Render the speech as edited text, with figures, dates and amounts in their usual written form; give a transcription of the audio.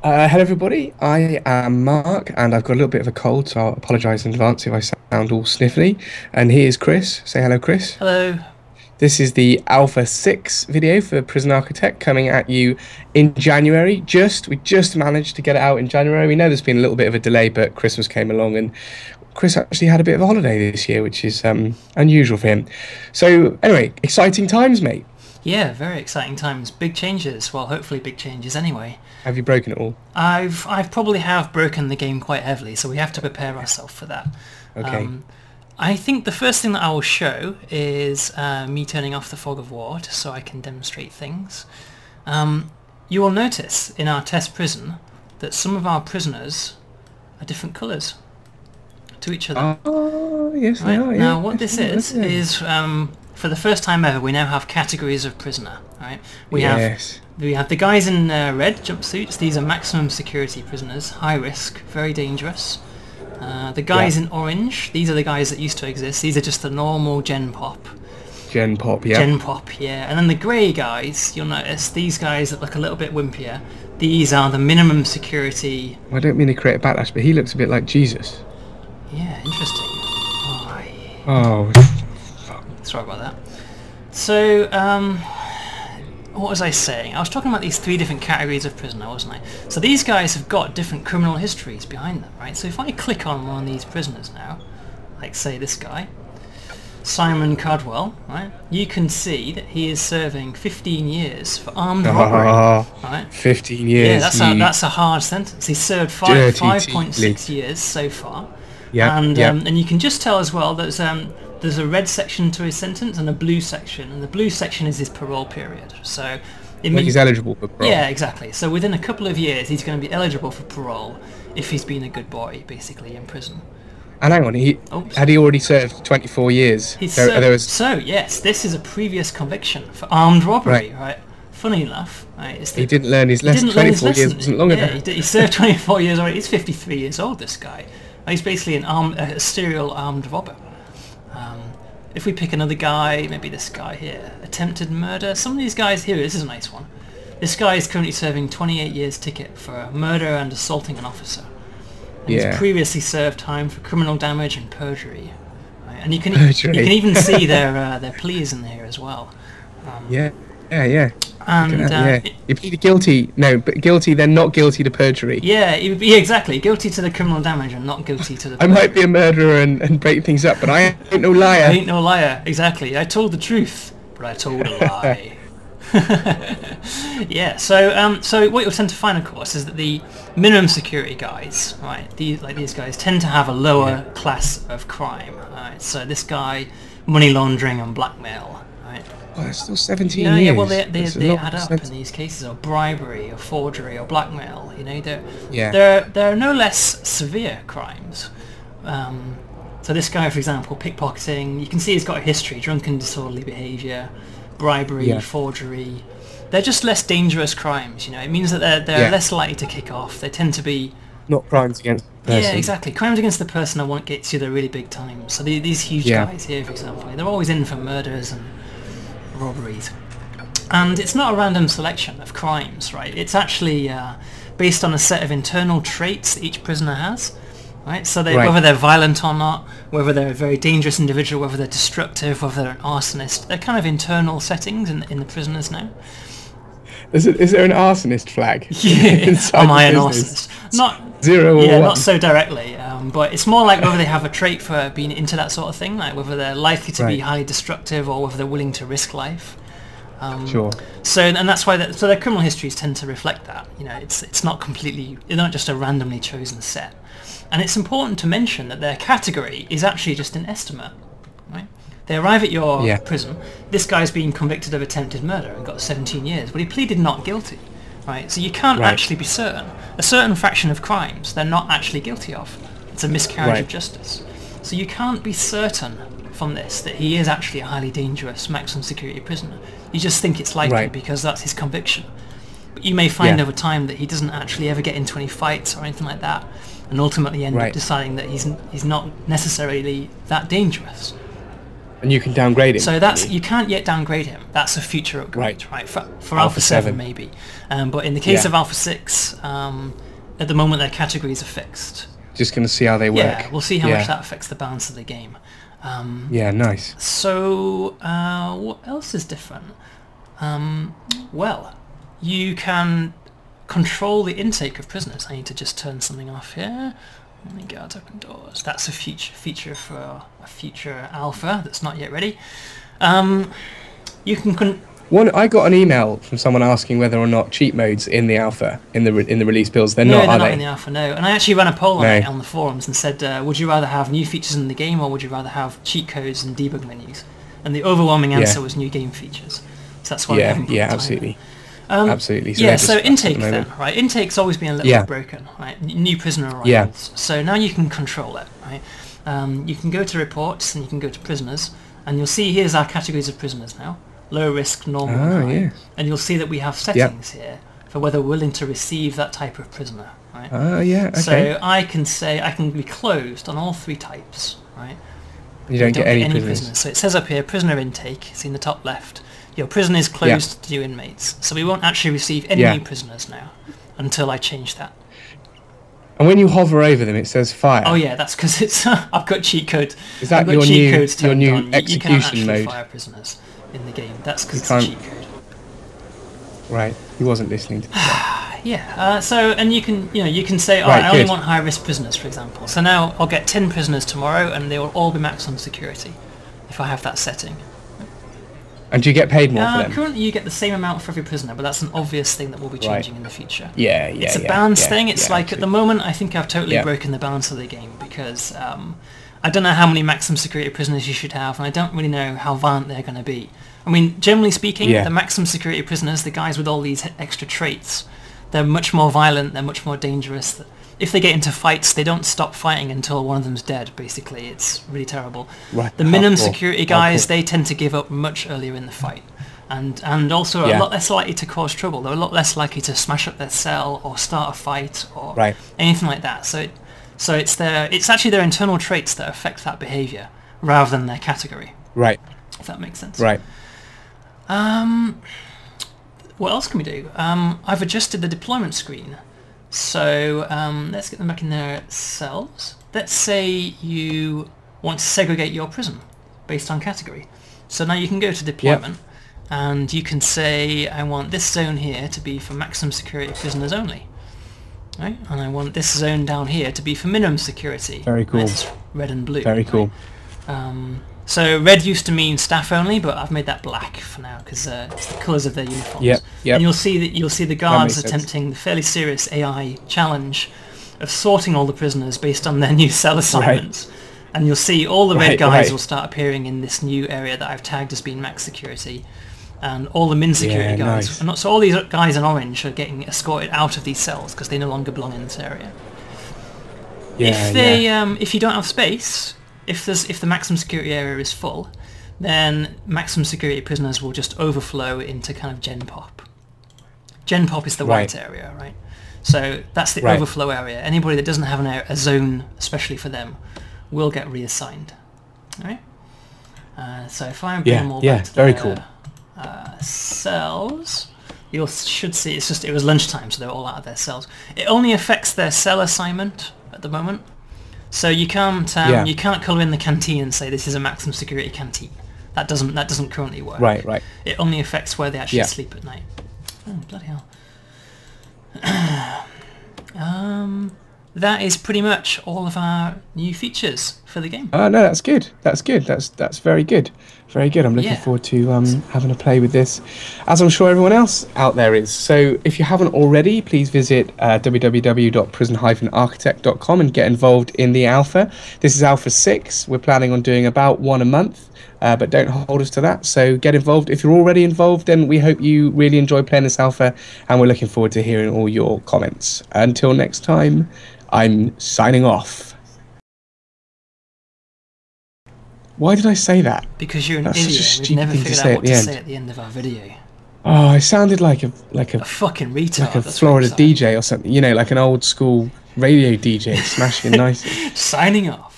Hello, everybody. I am Mark, and I've got a little bit of a cold, so I'll apologise in advance if I sound all sniffly. And here's Chris. Say hello, Chris. Hello. This is the Alpha 6 video for Prison Architect coming at you in January. We just managed to get it out in January. We know there's been a little bit of a delay, but Christmas came along, and Chris actually had a bit of a holiday this year, which is unusual for him. So anyway, exciting times, mate. Yeah, very exciting times. Big changes. Well, hopefully big changes anyway. Have you broken it all? I've probably have broken the game quite heavily, so we have to prepare ourselves for that. Okay. I think the first thing that I will show is me turning off the fog of war just so I can demonstrate things. You will notice in our test prison that some of our prisoners are different colours to each other. Oh, yes, they Right? are. Now, Yeah. what this is for the first time ever, we now have categories of prisoner. Right? Yes. We have the guys in red jumpsuits. These are maximum security prisoners, high risk, very dangerous. The guys in orange, these are the guys that used to exist. These are just the normal Gen Pop. Gen Pop, yeah. Gen Pop, yeah. And then the grey guys, you'll notice, these guys that look a little bit wimpier. These are the minimum security. I don't mean to create a backlash, but he looks a bit like Jesus. Yeah, interesting. Oh, Oh, sorry about that. So, what was I saying? I was talking about these three different categories of prisoner, wasn't I? So these guys have got different criminal histories behind them, right? So if I click on one of these prisoners now, like say this guy, Simon Cardwell, right? You can see that he is serving 15 years for armed robbery, right? 15 years. Yeah, that's a hard sentence. He's served Dirty 5.6 years so far. Yeah, And you can just tell as well that there's a red section to his sentence and a blue section, and the blue section is his parole period. So it means he's eligible for parole. yeah, exactly. So within a couple of years, he's going to be eligible for parole if he's been a good boy, basically in prison. And hang on, had he already served 24 years? So yes, this is a previous conviction for armed robbery, right? Funny enough, right? He didn't learn his lesson. 24 years wasn't long enough. He served 24 years already. He's 53 years old. This guy. He's basically a serial armed robber. If we pick another guy, maybe this guy here, attempted murder. Some of these guys here, this is a nice one. This guy is currently serving 28 years ticket for murder and assaulting an officer. And he's previously served time for criminal damage and perjury. Right? And you can even see their pleas in here as well. Yeah. And he pleaded guilty. No, but guilty, then not guilty to perjury. Yeah, exactly. Guilty to the criminal damage and not guilty to the I might be a murderer and break things up, but I ain't no liar. I ain't no liar, exactly. I told the truth, but I told a lie. Yeah, so what you'll tend to find, of course, is that the minimum security guys, right, these guys tend to have a lower class of crime. Right? So this guy, money laundering and blackmail, right? Oh, that's still 17 years. years. Yeah, well, they add up in these cases, or bribery, or forgery, or blackmail. You know, they're no less severe crimes. So this guy, for example, pickpocketing, you can see he's got a history: drunken, disorderly behaviour, bribery, forgery. They're just less dangerous crimes. You know, it means that they're less likely to kick off. They tend to be not crimes against the person. Yeah, exactly. Crimes against the person are what gets you the really big times. So these huge guys here, for example, they're always in for murders and robberies. And it's not a random selection of crimes, right? It's actually based on a set of internal traits that each prisoner has, right? So whether they're violent or not, whether they're a very dangerous individual, whether they're destructive, whether they're an arsonist, they're kind of internal settings in the prisoners now. Is there an arsonist flag? Yeah, am I an arsonist? Not 0 or 1. Not so directly, but it's more like whether they have a trait for being into that sort of thing, like whether they're likely to be highly destructive or whether they're willing to risk life. Sure. So, and that's why so their criminal histories tend to reflect that. You know, it's not just a randomly chosen set. And it's important to mention that their category is actually just an estimate, right? They arrive at your prison. This guy's been convicted of attempted murder and got 17 years, but he pleaded not guilty, right? So you can't actually be certain. A certain fraction of crimes they're not actually guilty of. It's a miscarriage of justice. So you can't be certain from this that he is actually a highly dangerous maximum security prisoner. You just think it's likely because that's his conviction. But you may find over time that he doesn't actually ever get into any fights or anything like that, and ultimately end up deciding that he's not necessarily that dangerous. And you can downgrade him. So that's you can't yet downgrade him. That's a future upgrade, right? For Alpha 7 maybe, but in the case of Alpha 6, at the moment their categories are fixed. Just going to see how they work. Yeah, we'll see how much that affects the balance of the game. Yeah, nice. So what else is different? Well, you can control the intake of prisoners. I need to just turn something off here. Let me guards open doors. That's a feature for a future alpha that's not yet ready. You can. I got an email from someone asking whether or not cheat modes in the alpha in the release builds. They're not, are not they? In the alpha. No. And I actually ran a poll on it on the forums and said, would you rather have new features in the game or would you rather have cheat codes and debug menus? And the overwhelming answer was new game features. So that's why. Absolutely. Absolutely. So so intake then, right? Intake's always been a little bit broken, right? New prisoner arrivals. Yeah. So now you can control it, right? You can go to reports and you can go to prisoners, and you'll see here's our categories of prisoners now: low risk, normal, and high. And you'll see that we have settings here for whether we're willing to receive that type of prisoner, right? Okay. So I can say I can be closed on all three types, right? You don't get any prisoners. So it says up here, prisoner intake. It's in the top left. Your prison is closed to new inmates, so we won't actually receive any new prisoners now until I change that. And when you hover over them, it says fire. Oh yeah, that's because it's I've got cheat code. Is that your new execution you can't actually mode? Fire prisoners in the game. That's because it's a cheat code. Right, he wasn't listening to that. And you can say, I only want high risk prisoners, for example. So now I'll get 10 prisoners tomorrow, and they will all be maximum security if I have that setting. And do you get paid more for them? Currently you get the same amount for every prisoner, but that's an obvious thing that will be changing in the future. It's a balance thing. It's like at the moment I think I've totally broken the balance of the game because I don't know how many maximum security prisoners you should have, and I don't really know how violent they're going to be. I mean, generally speaking, the maximum security prisoners, the guys with all these extra traits, they're much more violent, they're much more dangerous. If they get into fights, they don't stop fighting until one of them's dead, basically. It's really terrible. Right. The minimum security guys, they tend to give up much earlier in the fight. And also a lot less likely to cause trouble. They're a lot less likely to smash up their cell or start a fight or anything like that. So it's actually their internal traits that affect that behaviour rather than their category. Right. If that makes sense. Right. What else can we do? I've adjusted the deployment screen. So let's get them back in their cells. Let's say you want to segregate your prison based on category. So now you can go to deployment and you can say, I want this zone here to be for maximum security prisoners only. Right? And I want this zone down here to be for minimum security. Very cool. That's red and blue. Very cool. So red used to mean staff only, but I've made that black for now because it's the colours of their uniforms. Yep. And you'll see the guards attempting the fairly serious AI challenge of sorting all the prisoners based on their new cell assignments. Right. And you'll see all the red guys will start appearing in this new area that I've tagged as being max security, and all the min security guys. Nice. So all these guys in orange are getting escorted out of these cells because they no longer belong in this area. If you don't have space. If the maximum security area is full, then maximum security prisoners will just overflow into kind of Gen Pop. Gen Pop is the white area, right? So that's the overflow area. Anybody that doesn't have a zone especially for them will get reassigned. All right. So if I bring them all back to their cells, you should see it was lunchtime, so they're all out of their cells. It only affects their cell assignment at the moment. So you can't colour in the canteen and say this is a maximum security canteen. That doesn't currently work. Right. It only affects where they actually sleep at night. Oh bloody hell. That is pretty much all of our new features for the game. No, that's good. That's good. That's very good. Very good. I'm looking forward to having a play with this, as I'm sure everyone else out there is. So if you haven't already, please visit www.prison-architect.com and get involved in the alpha. This is Alpha 6. We're planning on doing about one a month, but don't hold us to that. So get involved. If you're already involved, then we hope you really enjoy playing this alpha, and we're looking forward to hearing all your comments. Until next time, I'm signing off. Why did I say that? Because you're an idiot. We've never figured out what to say at the end of our video. Oh, I sounded like a fucking retard. Like a Florida DJ or something. You know, like an old school radio DJ smashing nicely. Signing off.